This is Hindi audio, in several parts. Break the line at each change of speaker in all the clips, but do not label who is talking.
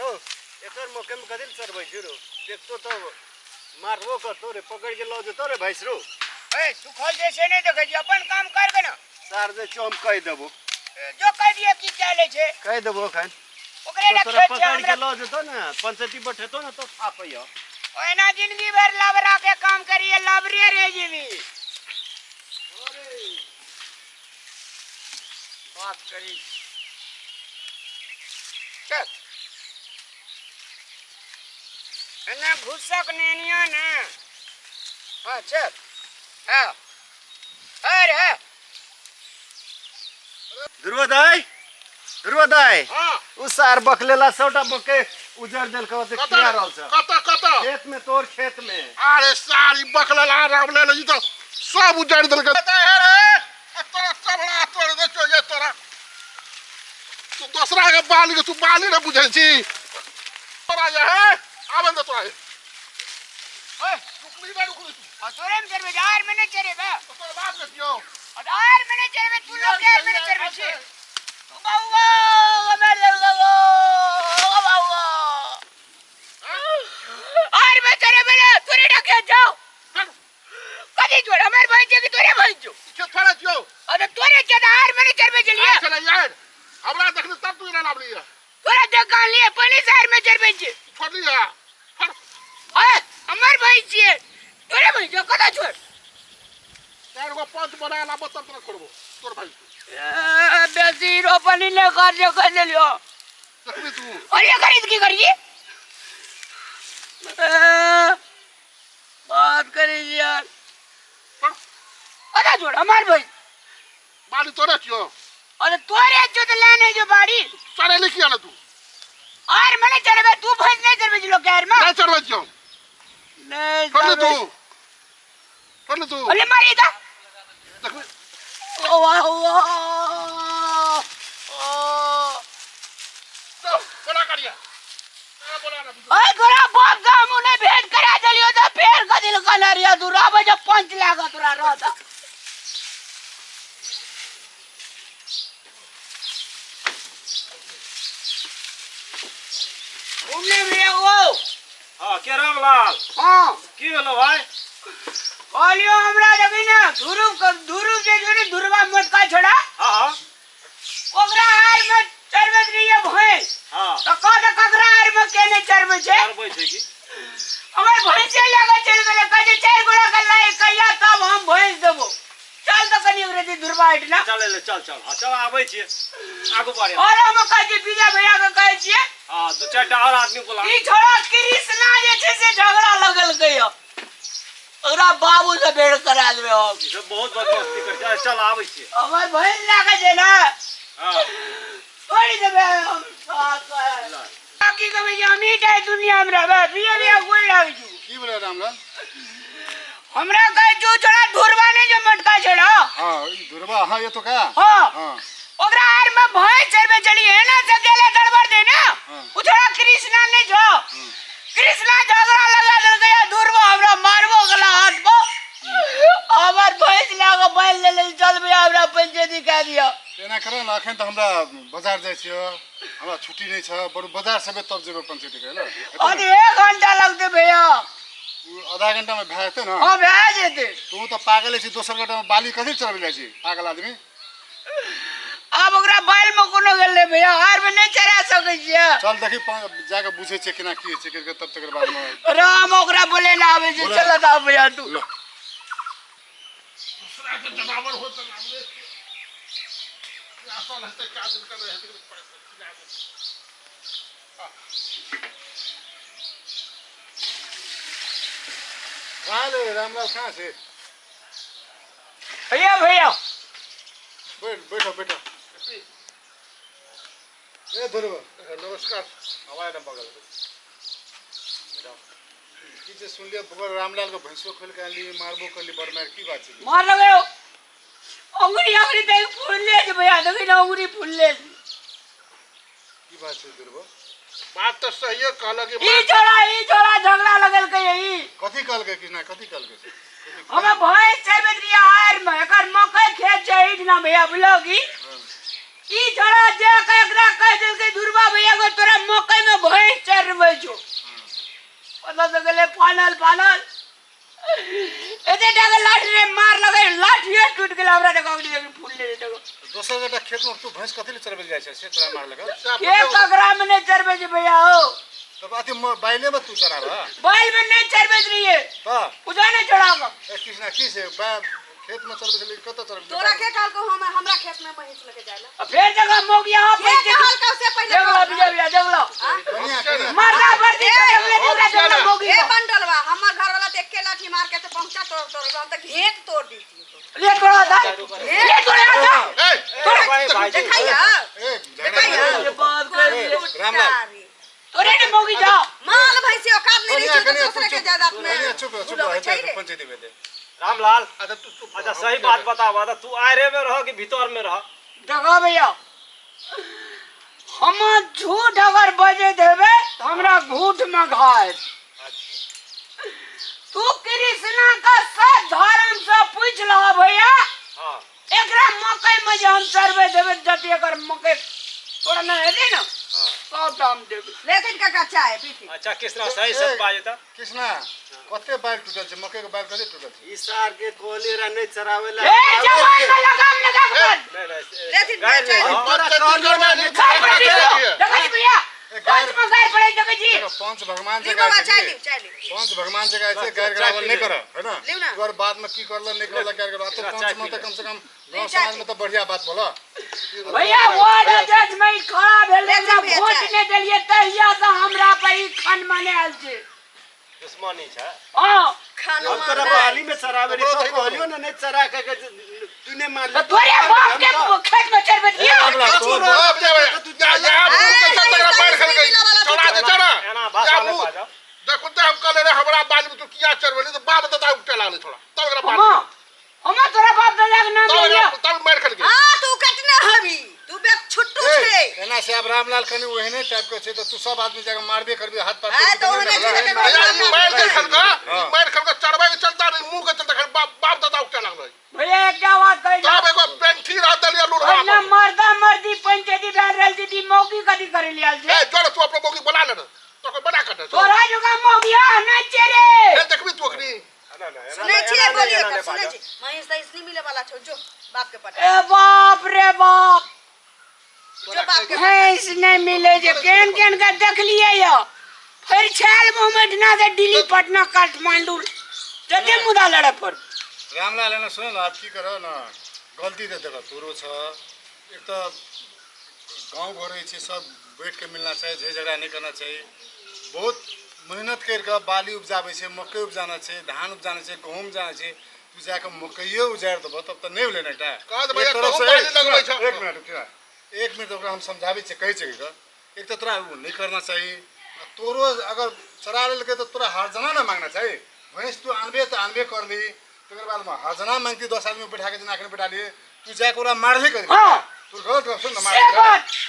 एकर मौके में कदिल सर बैठिरो देखतो तो मारबो करतो रे पकड़ के लो जतो रे भैंसरो
ए सुखल जैसे नहीं देखे अपन काम कर के ना
सार दे चोम कह देबो
जो कह दिए की चले छे
कह देबो खन
ओकरे ना
तोरा
खेत
पकड़ के लो जतो ना पंचायती बैठतो ना तो आपइयो
ओए ना जिंदगी भर लबरा के काम करिए लबरे रे जीवी बात करी चल ना घुसक नेनिया ना हां चल हां अरे
ध्रुवदाय
हां
उ सार बकलेला सबटा बके उजर देल कहते किया रहल छ
कत
खेत में तोर खेत में
अरे सारी बकलेला रामले ल तो सब उजाड़ देल के रे तोरा सबला तोड़ दे छो ये तोरा तू दूसरा के बाली के तू बाली न बुझै छी तोरा ये है आवन दे तोरा ए रुकली ना रुकली तू
तोरे में चरबे यार मैंने चरे बे
तोरा बाप ने कियो
यार मैंने चरबे तू लोग यार मैंने चरबे छी बाबू मेरे लगो बाबू और मैं तेरे बेले तोरे ढके जाओ कदी जोड़ हमारे भाई के तोरे भाई जो
के थोड़ा जो
अरे तोरे के यार मैंने चरबे चलिए
चल यार हमरा देखने तब तू ना लाभ लिया
तोरा दुकान लिए पहले शहर में चरबे छी
छोड़ लिया
ओए हमारे भाई छी तोरे भाई जो कदा छोड़
चार गो पंच बना ला बतन तोरा छोड़बो तोर भाई
बेसी रोपनी ले कर लियो
देखबी तू
और ये खरीद की करिए बात करिए यार अरे छोड़ हमारे भाई
बाली तोरे कियो
अरे तोरे जो तो लेने जो बाड़ी
चले लिखी आला तू
और मैंने चरबे तू फंस नहीं चरबे जिलो कहर में
नहीं चढ़वे क्यों
नहीं
कर ले तू
अरे मारी दा
देखबी
ओ वाह
तो बड़ा करिया बोला ना
ओए गोरा बाप का मुने भेंट करा चलियो तो फेर का दिल कनरिया तू राबे जब पंच लागा तोरा रहता घूमने में वो
हां के रामलाल
हां
की होलो भाई
ओलियो हमरा जबी ना धुरु जे जोनी धुरवा मटका छोड़ा
हां हां
ओकरा आर में चरबत रही है भैंस
हां
तो ककरा आर में केने चरबे छे
चरबे छे की
हमर भैंस लगा चल गेले कजे चार गोड़ा कल्ला कहिया तब हम भैंस देबो चल तो कनी रे धुरवा हट ना
चल ले चल चल हां चल आबै छिए आगु बढ़े
और हम कहे बीजा भैया के कहे छिए
हां दो चार और आदमी बुला
ई छोड़ा कृष्णा जे छे से झगड़ा लगल गयो ओकरा बाबू से भेड़ करा देबे हम
ई सब बहुत बदमाशी कर जा चल आबै छिए
हमर भैंस लगा जे ना
हां
छोड़ी देबे हम बाकी कभी अमीर है दुनिया में रहबे बिया गोल लाग जू
की बोले रामलाल
हमरा कहे जो छोड़ा धुरवा ने जो मटका छेड़ा
हां ई धुरवा हां ये तो का
हां
हां
ओकरा आर में भैंस चरबे चली है ना सकेले गड़बड़ दे ना उ छोड़ा कृष्णा ने जो कृष्णा झगड़ा लगा दे गया धुरवा हमरा मारबो गला हाथ को हमर भैंस लाग बैल ले चल बे हमरा पंचायती कह दिया
एना करे ना अखन त हमरा बाजार जाय छियो हमरा छुट्टी नै छ बरु बाजार सबे तब जेबे पंचायती के ल
अरे 1 घंटा लगते भैया
आधा घंटा में भेजते ना
हां भेज देते
तू तो पागल छी दोसर घंटा में बाली कथि चरबे छी पागल आदमी
अब ओकरा बैल में कोनो गेले भैया हार में नहीं चरा सकै छियै
चल देखी जाके बुझे छै केना की छै के तब तक बाद में
राम ओकरा बोले ना आवे छै चल ता भैया तू
दूसरा के जनावर हो त हमरे आसा लगते का दिन कर रहे हैं कहाँ ले रामलाल कहाँ से
भैया भैया
बैठो बैठो ए धुरवा नमस्कार हमारे ना बगल की सुन लिया बगल रामलाल को भैंसो खोल के आली मारबो कर ली बरमार की बात है
मार लगे अंगुरी ते फूल ले जे भैया देखि ना अंगुरी फूल ले
की बात है धुरवा बात तो सही है कहला के
ई छोरा झगड़ा लगल के ई
कथि कहल के किना कथि कहल के
हमें भैंस चरबे दिया हार में एकर मकई खेत छै इठ ना भैया बुझलो की ई छोड़ा जे एकरा कह दिल के दुर्बा भैया को तोरा मकई में भैंस चरबै छो पता तो गेले फानल एते टाके लाठी रे मार लगे लाठी टूट गेल हमरा टका के फूल ले टका
दोसर जगह खेत में तू भैंस कथि ले चरबै जाइ छै से तोरा मार लगा
के कगरा में नहीं चरबै जे भैया हो
तब अति बाइले में तू चराबा
बैल में नहीं चरबै रहिए
हां
उजा नहीं चढ़ागा
ए कृष्णा की से खेत में चरबै ले कत चरबै
तोरा के काल को हमरा खेत में महीस लेके जाइला
फिर जगह मोग यहाँ
के कहल का से पहले
देख लो
कनिया
मरदा भर्ती कर मोगी
ए बंडलवा हमर घर वाला देख के लाठी मार के तो पहुंचा तोड़ हम तक घेट तोड़ दी थी
ले थोड़ा था ले थोड़ा था
ए
देखाइया
ये बात कर
रामलाल
तोरे ने मोगी जाओ
माल भैंसी औकात नहीं रही तो दूसरे के जायदाद में
कनिया चुप है पंचायती में दे
रामलाल
अच्छा तू
अच्छा सही बात बतावा तो तू आयरे में रह कि भीतर में रह
देखो भैया हम झूठ अगर बजे देवे तो हमरा घूठ में घाय तू कृष्णा का सब धर्म से पूछ ला भैया
हां
एकरा मकई में जे हम चरबे देवे जति एकर मकई तोरा न हेदे न सब दाम देवे
लेकिन का कच्चा है पीठी
अच्छा किसना सही सब बाजे त
कृष्णा कते बाइल टूटल छै मकई के बाइल कते टूटल छै
ई सार के कोली रा नहीं चरावेला
ए जवान में लगाम लगा कर
नहीं
लेकिन
गाय
बेचारी
नहीं
तोरा कहलियो ना नहीं
गाय पड़ देखो भैया पांच में गाय पड़े देखो जी
पंच भगवान
ली
जगह
बाबा चाय
है
ली चाय ली
पंच भगवान जगह है गैर गरावल नहीं कर है ना
लियो ना।
और बाद में की करला नहीं करला गैर गरावल तो
चाय
पंच में तो
पी
कम से कम गांव समाज में तो बढ़िया बात बोला
भैया वो जज में खड़ा भेल
लेकिन
हमरा
भैया
वोट
चाय।
ने देलिए तहिया से हमरा पे ई खन माने आल छै
दुश्मनी छै
हां
खानो
हम तोरा बाली में चरावे रे तो कहलियो ना नहीं चरा के तूने मार
तो तोरे बाप के खेत में चरबे दिया
अब जा तेरा मार खल गई चढ़ा दे चढ़ा
एना भाषा में बाजा
देखो ते हम कहले रे हमरा बाली में तू किया चरबेली तो बाप दादा उठे लागले थोड़ा तब एकरा
हम हम तोरा बाप दादा के नाम लिया
तब मार खल गई
हां तू कटने हबी तू बे छुट्टू छे
एना से अब रामलाल कनी ओहने टाइप के छै तो तू सब आदमी जगह मारबे करबे हाथ पैर
आ तो ओहने छे के
मार खल का चढ़बे के चलता नहीं मुंह के चलता बाप दादा उठे लागले
भैया एक बात कहि
तब एगो पेंठी रह दलिया लुढ़वा
ना मर्दा मर्दी पंचायती डाल रहल छी मौकी कथी करे लियाल छै
ए जोर तू अपने बोगी बुला ले तो को बना कर दे
तोरा जुगा मौगिया नहीं चेरे
ए देखबी तू अखनी
सुनै छियै बोलिए त सुनै छी महेश दा इसनी मिले वाला छौ जो बाप के पटा
ए बाप रे बाप
जो बाप के
भैंस नहीं मिले जे केन केन का देख लिए या फिर छाल मोहम्मद ना से दिल्ली पटना काठमांडू जदे मुदा लड़े पर
रामलाल एना सुन न आप की करो न गलती तो देखो तोरो छ एक तो गांव घर छै सब बैठ के मिलना चाहिए झगड़ा नहीं करना चाहिए बहुत मेहनत करके बाली उपजाबे छै मकई उपजाना छै धान उपजाना छै गहूम उपजाना छै तू जाके मकईए उजाड़ देबो तब तो नहीं लेना टा
कह दे भैया तो बाली लगबै छ
एक मिनट ओकरा हम समझाबे छै कहै छै एक तो तोरा नहीं करना चाहिए तोरो अगर चरा लेलकै तो तोरा हर्जना ना मांगना चाहिए भैंस तू आनबे तो आनबे कर ली तकर बाद में हर्जना मांगती 10 आदमी बैठा के जना के बैठा लिए तू जाके ओकरा मारहे कर
हां
तू गलत सुन ना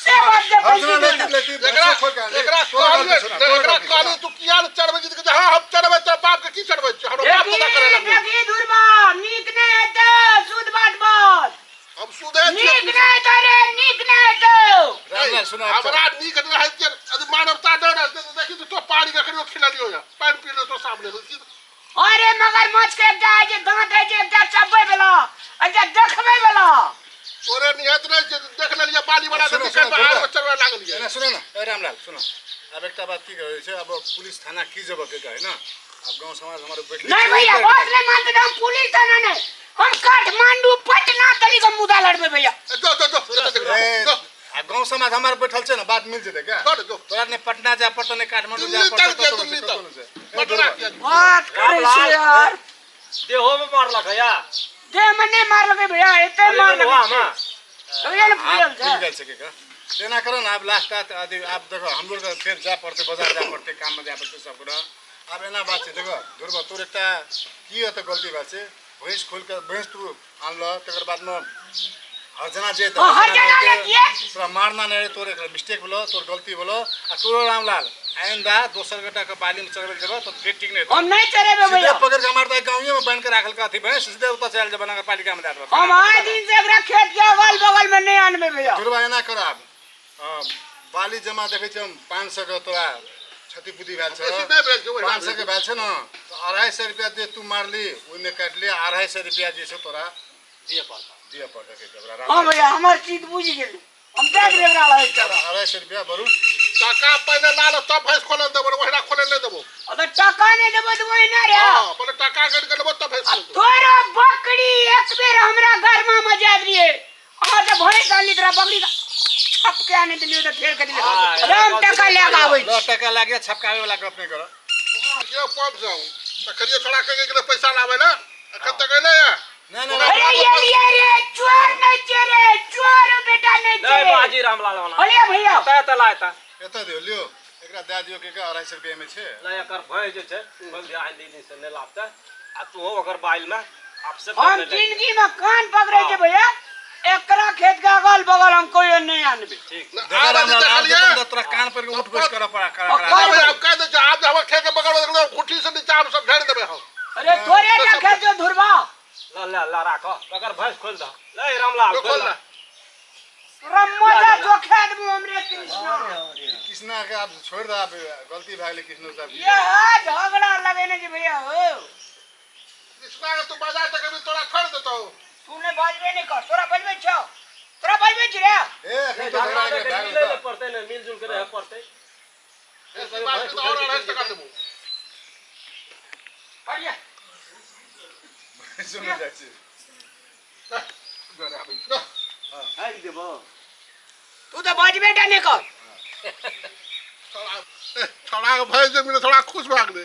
से बात जब
हर्जना
पैसे
नहीं लेती
एकरा कानून तू किया चढ़बे जी के हां हम चढ़बे तो बाप के की चढ़बे हम बाप दादा करे लगे
देखी दुर्बा नीक नहीं है तो शुद्ध बात बात
हम सुदे
नीक नहीं तो रे नीक नहीं तो
रामलाल सुनो
हमरा नीक रहे के अभी मानवता डर देखी तो पानी रखियो खिला लियो या पानी पी लो तो सामने
अरे मगर मछ के एकटा है जे दांत है जे एकटा चब्बे वाला एकटा देखबे वाला
तोरे नियत नहीं देख ले लिया पानी वाला तो के बाहर चढ़वे लागल
एना सुनो ना ए रामलाल सुनो अब एकटा बात की कहै छै अब पुलिस थाना की जब के है ना अब गांव समाज हमारे बैठ
नहीं भैया बात नहीं मानते हम पुलिस थाना नहीं हम काठमांडू पटना तली का मुद्दा लड़बे भैया
जो
आ गांव समाज हमारे बैठल छै ना बात मिल जेते क्या
जो
तोरा ने पटना जा पड़तो ने काठमांडू जा
दिल्ली तक
पड़तो
दिल्ली तक
तो
पटना के
बात करे छै यार
देहो में मारलक या
दे मने मार लगे भैया एते मार लगे
हुआ मा
तो ये
आप
फूल
भूल गए के का तेना करो ना अब लास्ट आप देखो हम लोग का फिर जा पड़ते बाजार जा पड़ते काम में जा पड़ते सब कुरा अब एना बात छै देखो ध्रुव तोर एकटा की त गलती बात छै भैंस खोल के भैंस तू आनलो तकर बाद में हर्जना जे
हर्जना ने किए
तोरा मारना नहीं तोर एक मिस्टेक बोलो तोर गलती बोलो आ तोर रामलाल आइंदा दोसर गटा के बाली में चढ़बे देबो तो फिर ठीक नहीं
हम नहीं चढ़ेबे
सीधे
भैया
पकड़ के हमार त गांव में बांध के राखल का थी भैंस सीधे उतर चल जा नगर पालिका में दे देबो
हम आए दिन से एकरा खेत के अगल बगल में नहीं आनबे भैया
दुर्बा एना करब बाली जमा देखे छ हम 500 के तोरा क्षतिपूर्ति भेल छ
बेसी नहीं भेल छै, ओहि
500 के भेल छ न तो 250 रुपया दे तू मारली ओइ में काट ले 250 रुपया जे छ तोरा दिए पड़ता के जबरा
हां भैया हमर चीज बुझ गेल हम दे देब एकरा लगे चल
250 रुपया बरू
टाका पहले ला लो तब भैंस खोले देबो, ओहिना खोले नहीं देबो।
अगर टका नहीं देबो तो वही ना रे
हां पहले टाका गड़ के लेबो तब भैंस खोले देबो।
तोरा बकरी एक बेर हमरा घर में मजा दिए अहाँ तो भैंस आनली तोरा बकरी का छप के आने दिलियो तो फेर के दिलियो राम टका लेके आबै
10 टका लागे छपकावे वाला गप नहीं करो
ये पब जाऊं त करिए थोड़ा के पैसा लावे ना अखन तक अइले या
नहीं
अरे ये लिया रे चोर नहीं चोरे चोर बेटा नहीं
नहीं
चोरे
बाजी रामलाल वाला
बोलिए भैया
तय लायता
एता दियो लियो एकरा दे दियो के 250 रुपया में छे
ले एकर भय जे छै बंदी आइ दिन से ने लापता आ तू हो अगर बाइल में आपसे
हम जिंदगी में कान पकड़े के भैया एकरा खेत के अगल बगल हम कोई नहीं आनबे
ठीक
देखा राम तोरा कान पर के उठ बैठ कर पड़ा
अरे अब कह दे आप हम खेत के बगल में खुटी से नीचे हम सब ढेर देबे हम।
अरे थोड़े ना खेत जो धुरवा
ला राख अगर भैंस खोल द ले रामलाल खोल द
रमजा जो खेत में हमरे कृष्णा
कृष्णा के आप छोड़ दे आप गलती भाग ले कृष्ण साहब
ये है झगड़ा लगेने जी भैया हो
कृष्णा के तू बाजार तक अभी तोड़ा छोड़ देतो।
तूने बाजबे नहीं कर तोरा बजबे छौ तोरा बजबे छी रे
ए तो झगड़ा के भाग
ले
ले
पड़ते ने मिलजुल के रहे पड़ते
ऐसी बात तो और 250 टका देबो।
बढ़िया
सुन जाय छी
आई देबो
तू तो बाजबे नहीं कर
छोड़ा के भैंस जमीन थोड़ा खुश भाग दे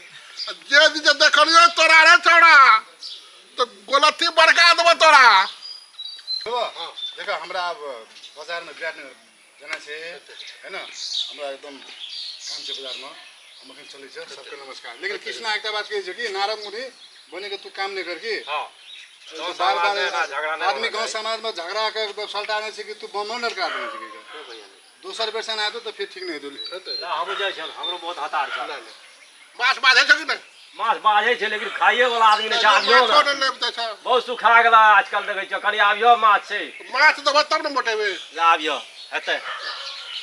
जे दिन देखलियो तोरा रे छोड़ा तो गलती बड़का देबो तोरा।
देखो हमरा अब बाजार में बिराट जाना छे है ना हमरा एकदम काम छे बाजार में हम अखन चलै छ सबके नमस्कार लेकिन कृष्णा एकटा बात कहै छै कि नारद मुनि बने के तू काम नहीं कर की
हां
बार बार
झगड़ा नहीं
आदमी गांव समाज में झगड़ा के सल्टाने छै कि तू बमन लड़का आदमी छै कि दोसर पेशा आतो तो फिर ठीक नहीं होतै
ला हम जाय छ हमरो बहुत हतार छ
माछ बाधे छ कि नहीं
माछ बाजे छै लेकिन खाइए वाला आदमी नहीं छ आबियो
माछो नहीं लेबते छ
बहुत सुखा गेला आजकल देखै छ कनी आबियो माछ छै
माछ देबो तब न मोटेबे
ला आबियो हेतै